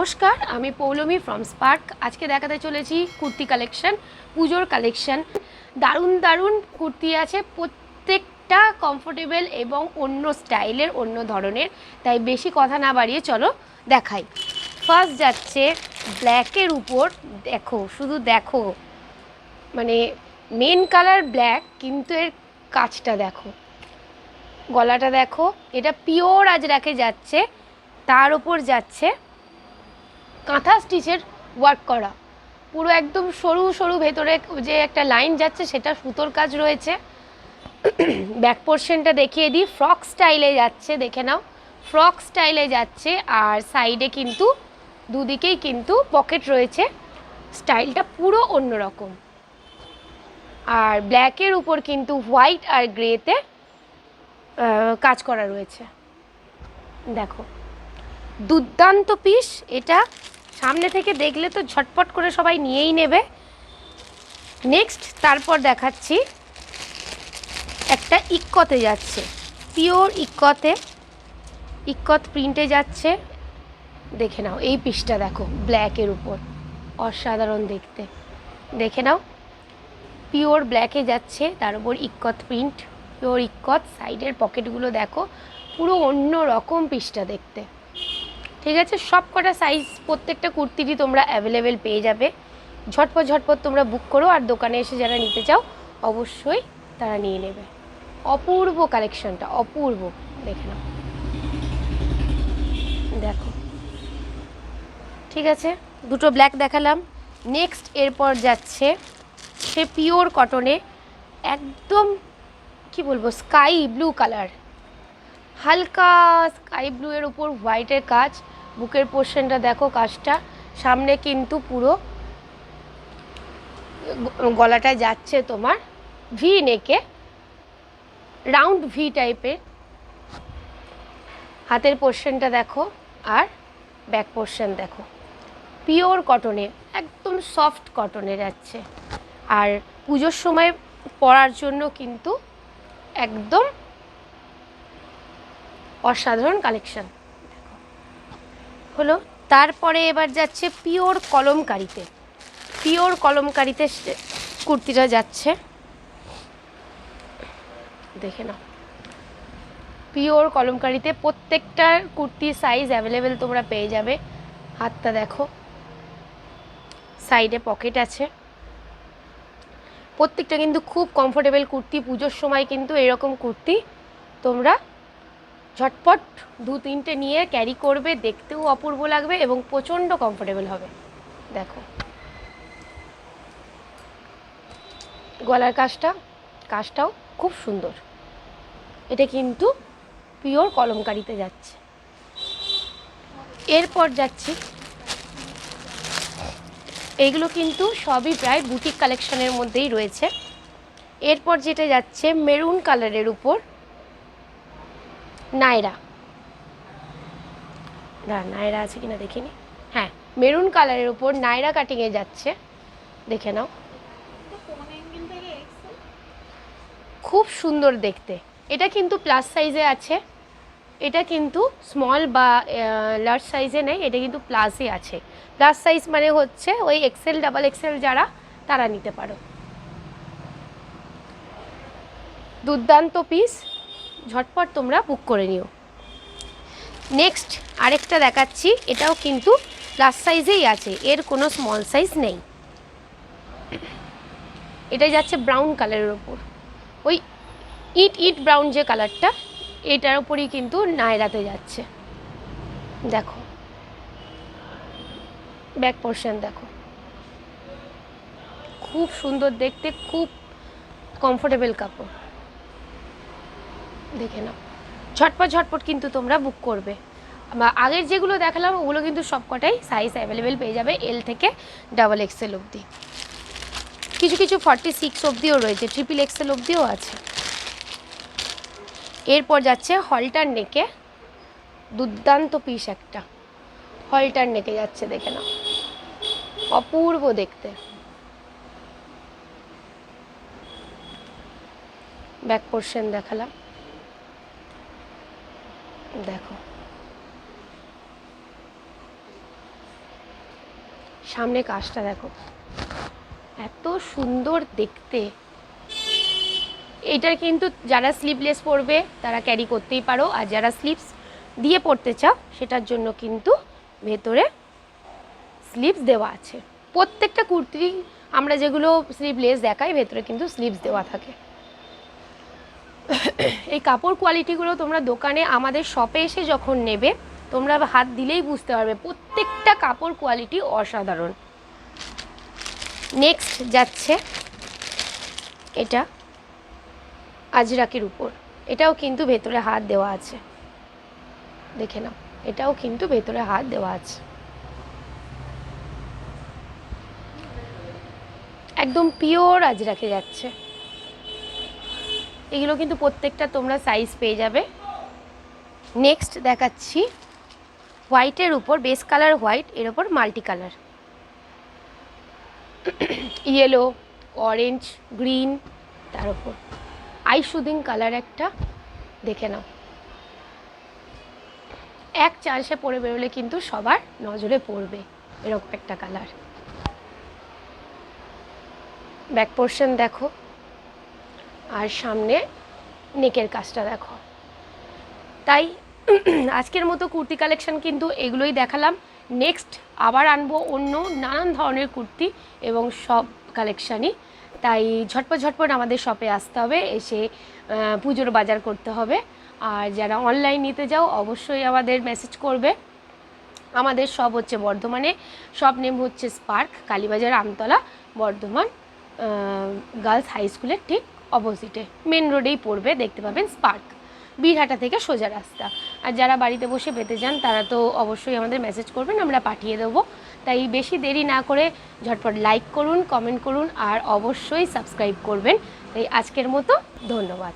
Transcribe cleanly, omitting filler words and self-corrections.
নমস্কার, আমি Poulami from spark. আজকে দেখাতে চলেছি কুর্তি কালেকশন, পুজোর কালেকশন। দারুণ দারুণ কুর্তি আছে, প্রত্যেকটা কমফোর্টেবল এবং অন্য স্টাইলের, অন্য ধরনের। তাই বেশি কথা না বাড়িয়ে চলো দেখাই। ফার্স্ট যাচ্ছে ব্ল্যাকের উপর। দেখো, শুধু দেখো, মানে মেন কালার ব্ল্যাক, কিন্তু এর কাজটা দেখো, গলাটা দেখো। এটা পিওর আজরাকে যাচ্ছে, তার ওপর যাচ্ছে কাঁথা স্টিচের ওয়ার্ক করা, পুরো একদম সরু সরু ভেতরে যে একটা লাইন যাচ্ছে সেটা সুতোর কাজ রয়েছে। ব্যাক পোর্শনটা দেখিয়ে দিই, ফ্রক স্টাইলে যাচ্ছে, দেখে নাও, ফ্রক স্টাইলে যাচ্ছে। আর সাইডে কিন্তু দুদিকেই কিন্তু পকেট রয়েছে, স্টাইলটা পুরো অন্যরকম। আর ব্ল্যাকের উপর কিন্তু হোয়াইট আর গ্রেতে কাজ করা রয়েছে, দেখো দুর্দান্ত পিস। এটা সামনে থেকে দেখলে তো ঝটপট করে সবাই নিয়েই নেবে। নেক্সট তারপর দেখাচ্ছি একটা ইক্কতে যাচ্ছে, পিওর ইক্কতে, ইক্কত প্রিন্টে যাচ্ছে। দেখে নাও এই পিসটা, দেখো ব্ল্যাকের উপর, অসাধারণ দেখতে। দেখে নাও, পিওর ব্ল্যাকে যাচ্ছে, তার উপর ইক্কত প্রিন্ট, পিওর ইক্কত। সাইডের পকেটগুলো দেখো, পুরো অন্য রকম পিসটা দেখতে। ঠিক আছে, সব কটা সাইজ প্রত্যেকটা কুর্তিরই তোমরা অ্যাভেলেবেল পেয়ে যাবে। ঝটপট ঝটপট তোমরা বুক করো, আর দোকানে এসে যারা নিতে চাও অবশ্যই তারা নিয়ে নেবে। অপূর্ব কালেকশনটা, অপূর্ব। দেখে নাও, দেখো। ঠিক আছে, দুটো ব্ল্যাক দেখালাম। নেক্সট এরপর যাচ্ছে সে পিওর কটনে, একদম কি বলবো, স্কাই ব্লু কালার, হালকা স্কাই ব্লু এর উপর হোয়াইটের কাজ। বুকের পোর্শনটা দেখো, কাজটা সামনে কিন্তু পুরো গলাটা যাচ্ছে তোমার ভি নেকে, রাউন্ড ভি টাইপের। হাতের পোর্শনটা দেখো, আর ব্যাক পোর্শন দেখো, পিওর কটনে, একদম সফট কটনে যাচ্ছে। আর পুজোর সময় পরার জন্য কিন্তু একদম অসাধারণ কালেকশন হলো। তারপরে এবার যাচ্ছে পিওর কলমকারিতে, পিওর কলমকারিতে কুর্তিটা যাচ্ছে, দেখে নাও। পিওর কলমকারিতে প্রত্যেকটার কুর্তির সাইজ অ্যাভেলেবেল তোমরা পেয়ে যাবে। হাতটা দেখো, সাইডে পকেট আছে, প্রত্যেকটা কিন্তু খুব কমফোর্টেবল কুর্তি। পুজোর সময় কিন্তু এরকম কুর্তি তোমরা ঝটপট দু তিনটে নিয়ে ক্যারি করবে, দেখতেও অপূর্ব লাগবে এবং প্রচণ্ড কমফোর্টেবল হবে। দেখো গলার কাজটাও খুব সুন্দর। এটা কিন্তু পিওর কলমকারিতে যাচ্ছে। এরপর যাচ্ছি, এইগুলো কিন্তু সবই প্রায় বুটিক কালেকশনের মধ্যেই রয়েছে। এরপর যেটা যাচ্ছে মেরুন কালারের উপর নায়রা, নায়রা আছে কিনা দেখিনি, হ্যাঁ মেরুন কালারের উপর নায়রা কাটিংয়ে যাচ্ছে, দেখে নাও। খুব সুন্দর দেখতে। এটা কিন্তু প্লাস সাইজে আছে, এটা কিন্তু স্মল বা লার্জ সাইজে নেই, এটা কিন্তু প্লাসে আছে। প্লাস সাইজ মানে হচ্ছে ওই এক্সেল, ডাবল এক্সেল যারা, তারা নিতে পারো। দুর্দান্ত পিস, ঝটপট তোমরা বুক করে নিও। নেক্সট আরেকটা দেখাচ্ছি, এটাও কিন্তু প্লাস সাইজেই আছে, এর কোনো স্মল সাইজ নেই। এটাই যাচ্ছে ব্রাউন কালারের ওপর, ওই ইট ইট ব্রাউন যে কালারটা, এটার ওপরই কিন্তু নায়রাতে যাচ্ছে। দেখো ব্যাক পোর্শন দেখো, খুব সুন্দর দেখতে, খুব কমফোর্টেবল কাপড়। দেখে নাও, ঝটপট ঝটপট কিন্তু তোমরা বুক করবে। আগের যেগুলো দেখালাম ওগুলো কিন্তু সবকটাই সাইজ অ্যাভেলেবেল পেয়ে যাবে, এল থেকে ডাবল এক্সেল অবধি, কিছু কিছু 46 অবধিও রয়েছে, ট্রিপল এক্সেল অবধিও আছে। এরপর যাচ্ছে হলটার নেকে, দুর্দান্ত পিস একটা, হলটার নেকে যাচ্ছে, দেখে নাও অপূর্ব দেখতে। ব্যাক পোর্শন দেখালাম, দেখো সামনে কাজটা দেখো, এত সুন্দর দেখতে। এইটার কিন্তু যারা স্লিভলেস পরবে তারা ক্যারি করতেই পারো, আর যারা স্লিভস দিয়ে পরতে চাও সেটার জন্য কিন্তু ভেতরে স্লিভস দেওয়া আছে। প্রত্যেকটা কুর্তি আমরা যেগুলো স্লিভলেস দেখাই ভেতরে কিন্তু স্লিভস দেওয়া থাকে। এই কাপড় কোয়ালিটিগুলো তোমরা দোকানে আমাদের শপে এসে যখন নেবে তোমরা হাত দিলেই বুঝতে পারবে, প্রত্যেকটা কাপড় কোয়ালিটি অসাধারণ। নেক্সট যাচ্ছে এটা আজরাকের উপর, এটাও কিন্তু ভেতরে হাত দেওয়া আছে, দেখে নাও, এটাও কিন্তু ভেতরে হাত দেওয়া আছে। একদম পিওর আজরাকে যাচ্ছে। এগুলো কিন্তু প্রত্যেকটা তোমরা সাইজ পেয়ে যাবে। নেক্সট দেখাচ্ছি হোয়াইটের উপর, বেস কালার হোয়াইট, এর ওপর multi colour, yellow, orange, green, তার উপর আই শুদিং কালার একটা, দেখে নাও। এক চান্সে পরে বেরোলে কিন্তু সবার নজরে পড়বে এরকম একটা কালার। ব্যাক পোর্শন দেখো, আর সামনে নেকের কাজটা দেখো। তাই আজকের মতো কুর্তি কালেকশন কিন্তু এগুলোই দেখালাম। নেক্সট আবার আনবো অন্য নানান ধরনের কুর্তি এবং সব কালেকশানই। তাই ঝটপট আমাদের শপে আসতে হবে, এসে পুজোর বাজার করতে হবে। আর যারা অনলাইন নিতে যাও অবশ্যই আমাদের মেসেজ করবে। আমাদের শপ হচ্ছে বর্ধমানে, শপ নেম হচ্ছে Spark, Kalibazar, Amtala, Bardhaman girls high স্কুলের ঠিক অপোজিটে, মেন রোডেই পড়বে, দেখতে পাবেন স্পার্ক, বীরহাটা থেকে সোজা রাস্তা। আর যারা বাড়িতে বসে পেতে চান তারা তো অবশ্যই আমাদের মেসেজ করবেন, আমরা পাঠিয়ে দেবো। তাই বেশি দেরি না করে ঝটপট লাইক করুন, কমেন্ট করুন, আর অবশ্যই সাবস্ক্রাইব করবেন। তাই আজকের মতো ধন্যবাদ।